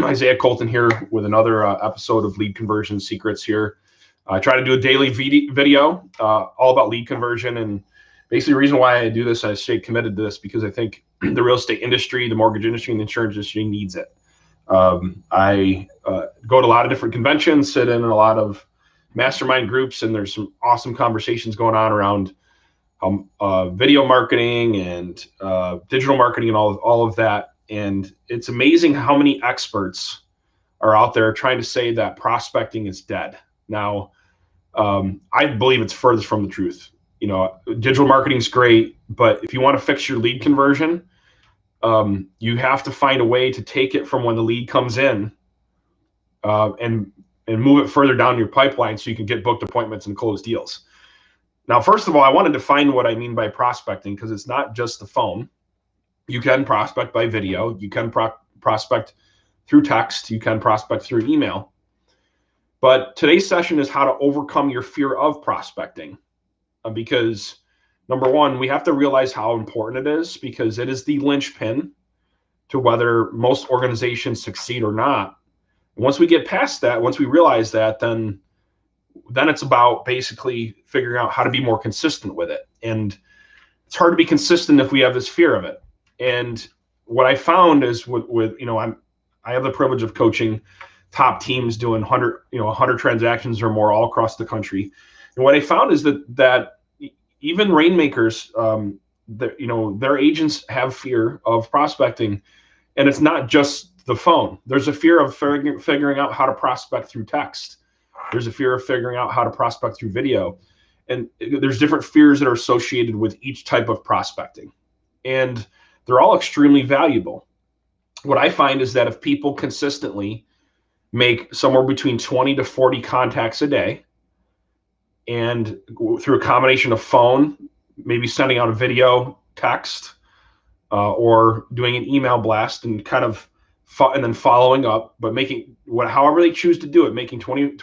Isaiah Colton here with another episode of Lead Conversion Secrets here. I try to do a daily video all about lead conversion, and basically the reason why I do this, I stay committed to this because I think the real estate industry, the mortgage industry, and the insurance industry needs it. I go to a lot of different conventions, sit in a lot of mastermind groups, and there's some awesome conversations going on around video marketing and digital marketing and all of that. And it's amazing how many experts are out there trying to say that prospecting is dead. Now, I believe it's furthest from the truth. You know, digital marketing is great, but if you want to fix your lead conversion, you have to find a way to take it from when the lead comes in and move it further down your pipeline so you can get booked appointments and close deals. Now, first of all, I want to define what I mean by prospecting, because it's not just the phone. You can prospect by video. You can prospect through text. You can prospect through email. But today's session is how to overcome your fear of prospecting. Because number one, we have to realize how important it is, because it is the linchpin to whether most organizations succeed or not. And once we get past that, once we realize that, then it's about basically figuring out how to be more consistent with it. And it's hard to be consistent if we have this fear of it. And what I found is with I have the privilege of coaching top teams doing 100 transactions or more all across the country. And what I found is that even rainmakers, their agents have fear of prospecting, and it's not just the phone. There's a fear of figuring out how to prospect through text. There's a fear of figuring out how to prospect through video. And there's different fears that are associated with each type of prospecting. And they're all extremely valuable. What I find is that if people consistently make somewhere between 20 to 40 contacts a day, and through a combination of phone, maybe sending out a video, text, or doing an email blast and and then following up, but making however they choose to do it, making 20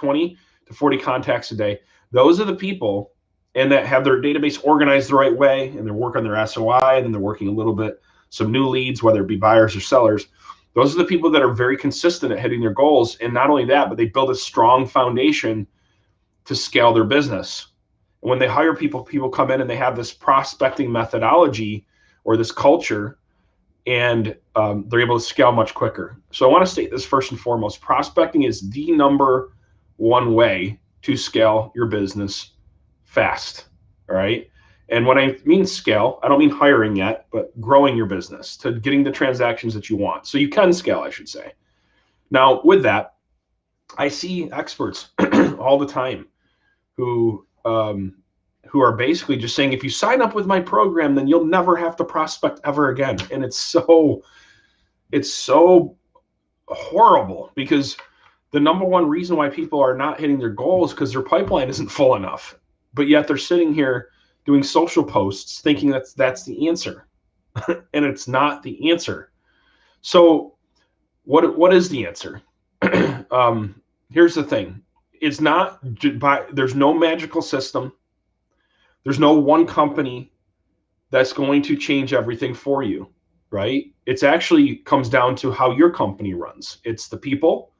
to 40 contacts a day, those are the people, and that have their database organized the right way, and they're working their SOI, and then they're working a little bit, some new leads, whether it be buyers or sellers. Those are the people that are very consistent at hitting their goals. And not only that, but they build a strong foundation to scale their business. And when they hire people come in and they have this prospecting methodology or this culture, and they're able to scale much quicker. So I want to state this first and foremost: prospecting is the number one way to scale your business fast. All right. And when I mean scale, I don't mean hiring yet, but growing your business to getting the transactions that you want. So you can scale, I should say. Now, with that, I see experts all the time who are basically just saying, if you sign up with my program, then you'll never have to prospect ever again. And it's so horrible, because the number one reason why people are not hitting their goals is because their pipeline isn't full enough. But yet they're sitting here doing social posts thinking that's the answer. And it's not the answer. So what is the answer? Here's the thing. It's not there's no magical system. There's no one company that's going to change everything for you, right? It's actually comes down to how your company runs. It's the people,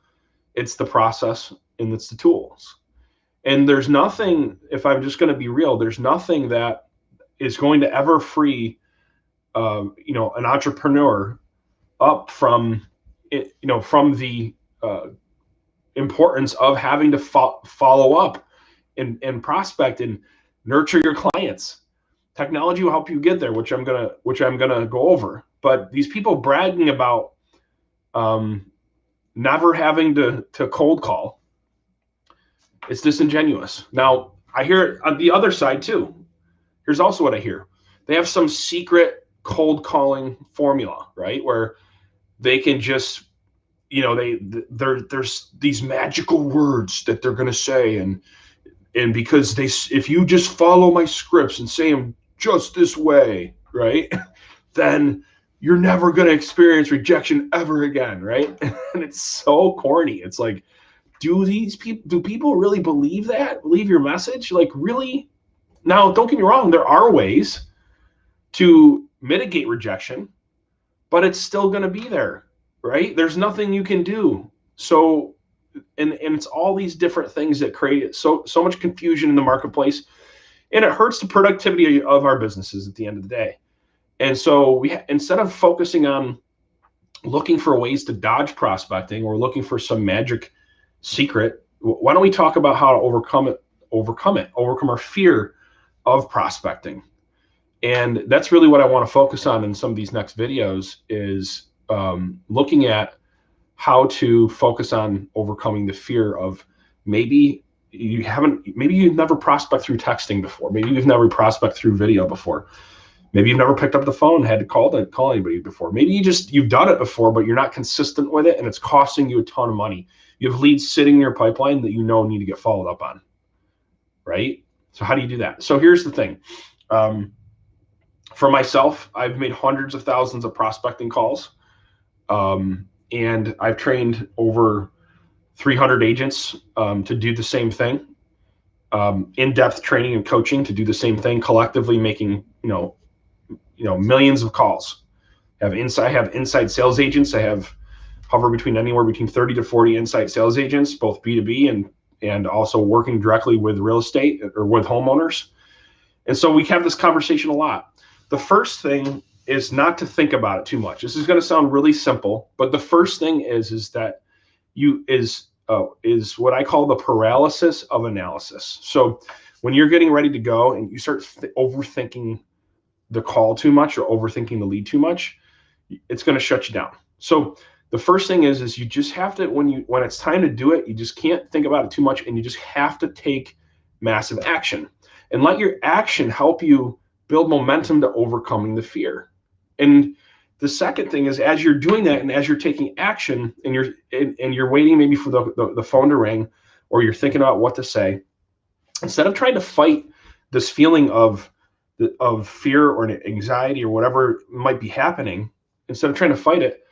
it's the process, and it's the tools. And there's nothing, if I'm just going to be real, there's nothing that is going to ever free, an entrepreneur up from it, from the importance of having to follow up and prospect and nurture your clients. Technology will help you get there, which I'm gonna go over. But these people bragging about never having to cold call, it's disingenuous. Now, I hear it on the other side too. Here's also what I hear. They have some secret cold calling formula, right? Where they can just, there's these magical words that they're going to say. And because if you just follow my scripts and say them just this way, right, then you're never going to experience rejection ever again, right? And it's so corny. It's like, do people really believe that? Believe your message? Like, really? Now, don't get me wrong. There are ways to mitigate rejection, but it's still going to be there, right? There's nothing you can do. So, and it's all these different things that create so much confusion in the marketplace, and it hurts the productivity of our businesses at the end of the day. And so instead of focusing on looking for ways to dodge prospecting or looking for some magic secret, why don't we talk about how to overcome our fear of prospecting? And that's really what I want to focus on in some of these next videos, is looking at how to focus on overcoming the fear of maybe you've never prospect through texting before. Maybe you've never prospect through video before. Maybe you've never picked up the phone and had to call anybody before. Maybe you've done it before, but you're not consistent with it, and it's costing you a ton of money. You have leads sitting in your pipeline that need to get followed up on, right? So how do you do that? So here's the thing. For myself, I've made hundreds of thousands of prospecting calls, and I've trained over 300 agents to do the same thing, in-depth training and coaching to do the same thing, collectively making millions of calls. I have inside sales agents. I have hover anywhere between 30 to 40 inside sales agents, both B2B and also working directly with real estate or with homeowners. And so we have this conversation a lot. The first thing is not to think about it too much. This is going to sound really simple, but the first thing is that is what I call the paralysis of analysis. So when you're getting ready to go and you start overthinking the call too much or overthinking the lead too much, it's going to shut you down. So the first thing is you just have to, when it's time to do it, you just can't think about it too much, and you just have to take massive action and let your action help you build momentum to overcoming the fear. And the second thing is, as you're doing that and as you're taking action and you're waiting maybe for the phone to ring, or you're thinking about what to say, instead of trying to fight this feeling of fear or anxiety or whatever might be happening, instead of trying to fight it,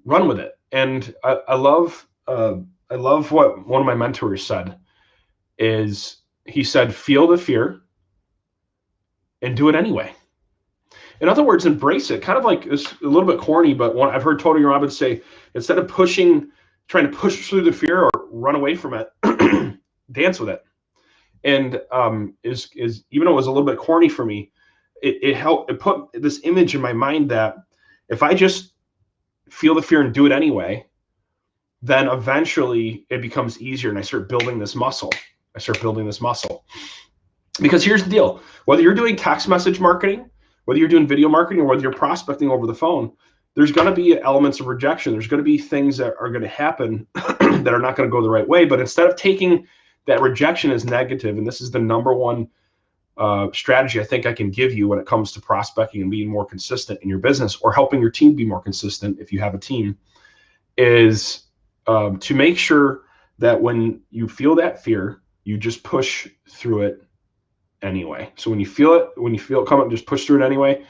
run with it. And I love what one of my mentors said. He said, feel the fear and do it anyway. In other words, embrace it. Kind of like, it's a little bit corny, but I've heard Tony Robbins say, instead of trying to push through the fear or run away from it, dance with it. And even though it was a little bit corny for me, it helped. It put this image in my mind that if I just feel the fear and do it anyway, then eventually it becomes easier, and I start building this muscle. Because here's the deal: whether you're doing text message marketing, whether you're doing video marketing, or whether you're prospecting over the phone, there's going to be elements of rejection. There's going to be things that are going to happen that are not going to go the right way. But instead of taking that rejection as negative, and this is the number one strategy I think I can give you when it comes to prospecting and being more consistent in your business, or helping your team be more consistent if you have a team, is to make sure that when you feel that fear, you just push through it anyway. So when you feel it come up, just push through it anyway.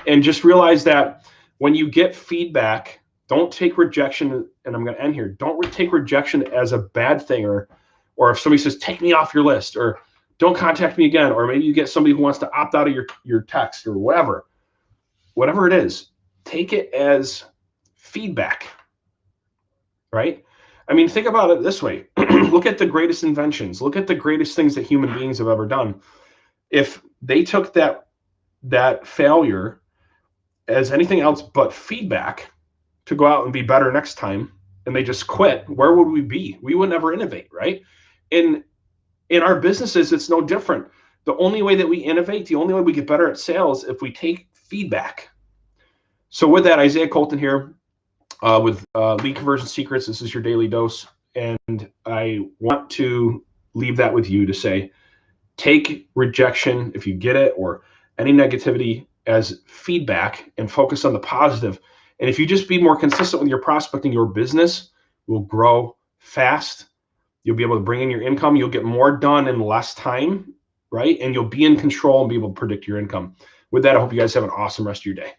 And just realize that when you get feedback, don't take rejection, and I'm going to end here, don't take rejection as a bad thing, or if somebody says, take me off your list, or don't contact me again, or maybe you get somebody who wants to opt out of your text, or whatever it is, take it as feedback, right? I mean, think about it this way. Look at the greatest inventions. Look at the greatest things that human beings have ever done. If they took that failure as anything else but feedback to go out and be better next time, and they just quit, where would we be? We would never innovate, right? In our businesses, it's no different. The only way that we innovate, the only way we get better at sales, if we take feedback. So with that, Isaiah Colton here with Lead Conversion Secrets. This is your daily dose. And I want to leave that with you to say, take rejection, if you get it, or any negativity, as feedback, and focus on the positive. And if you just be more consistent with your prospecting, your business will grow fast. You'll be able to bring in your income. You'll get more done in less time, right? And you'll be in control and be able to predict your income. With that, I hope you guys have an awesome rest of your day.